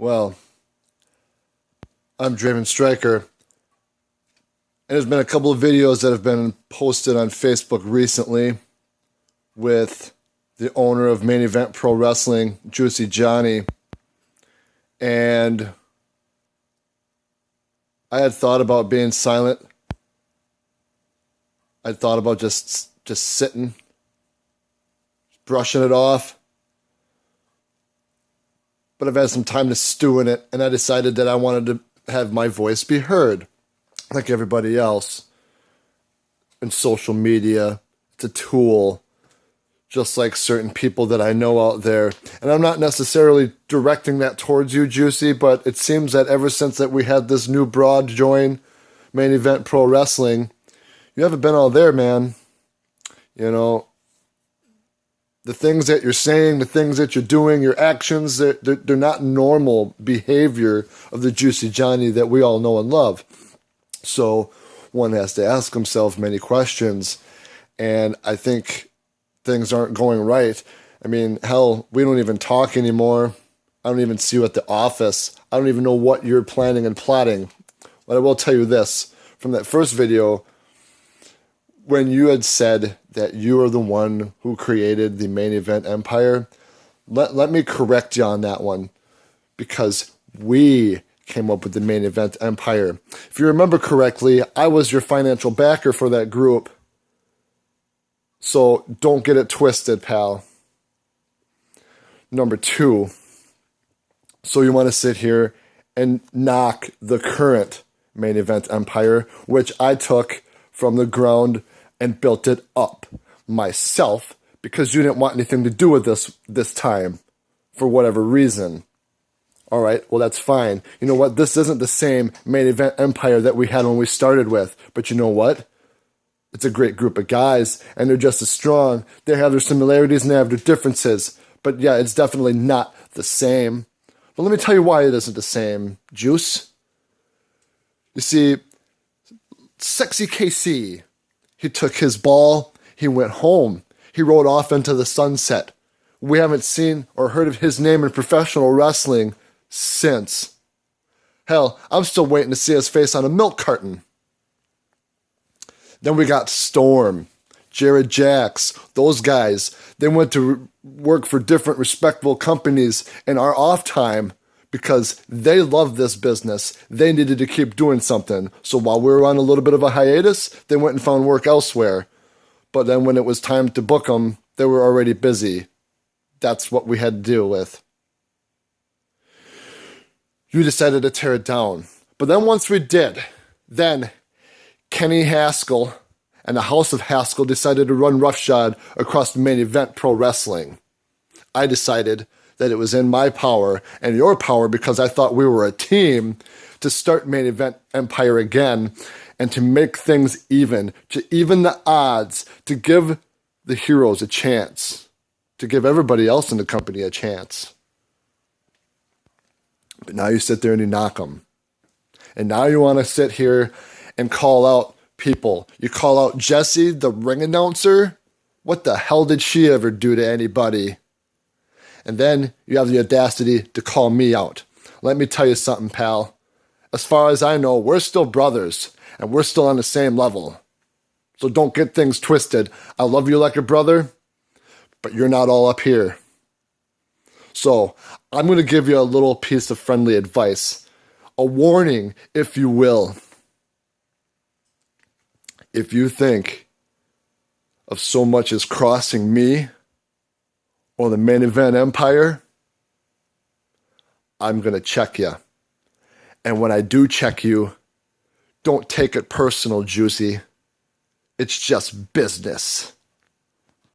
Well, I'm Draven Stryker, and there's been a couple of videos that have been posted on Facebook recently with the owner of Main Event Pro Wrestling, Juicy Johnny, and I had thought about being silent. I thought about just sitting, brushing it off. But I've had some time to stew in it, and I decided that I wanted to have my voice be heard, like everybody else. In social media, it's a tool, just like certain people that I know out there. And I'm not necessarily directing that towards you, Juicy, but it seems that ever since that we had this new broad join Main Event Pro Wrestling, you haven't been all there, man. You know, the things that you're saying, the things that you're doing, your actions, they're not normal behavior of the Juicy Johnny that we all know and love. So one has to ask himself many questions, and I think things aren't going right. I mean, hell, we don't even talk anymore. I don't even see you at the office. I don't even know what you're planning and plotting. But I will tell you this, from that first video, when you had said that you are the one who created the Main Event Empire, let me correct you on that one, because we came up with the Main Event Empire. If you remember correctly, I was your financial backer for that group. So don't get it twisted, pal. Number two, so you want to sit here and knock the current Main Event Empire, which I took from the ground and built it up myself because you didn't want anything to do with this time for whatever reason. All right, well, that's fine. You know what? This isn't the same Main Event Empire that we had when we started with, but you know what? It's a great group of guys, and they're just as strong. They have their similarities and they have their differences, but yeah, it's definitely not the same. But let me tell you why it isn't the same, Juice. You see, Sexy KC, he took his ball, he went home, he rode off into the sunset. We haven't seen or heard of his name in professional wrestling since. Hell, I'm still waiting to see his face on a milk carton. Then we got Storm, Jared Jacks, those guys. They went to work for different respectable companies in our off time because they love this business. They needed to keep doing something. So while we were on a little bit of a hiatus, they went and found work elsewhere. But then when it was time to book them, they were already busy. That's what we had to deal with. You decided to tear it down. But then once we did, then Kenny Haskell and the House of Haskell decided to run roughshod across the Main Event Pro Wrestling. I decided that it was in my power and your power, because I thought we were a team, to start Main Event Empire again and to make things even, to even the odds, to give the heroes a chance, to give everybody else in the company a chance. But now you sit there and you knock them. And now you want to sit here and call out people. You call out Jessie, the ring announcer. What the hell did she ever do to anybody? And then you have the audacity to call me out. Let me tell you something, pal. As far as I know, we're still brothers, and we're still on the same level. So don't get things twisted. I love you like a brother, but you're not all up here. So I'm going to give you a little piece of friendly advice. A warning, if you will. If you think of so much as crossing me or the Main Event Empire, I'm going to check you. And when I do check you, don't take it personal, Juicy. It's just business.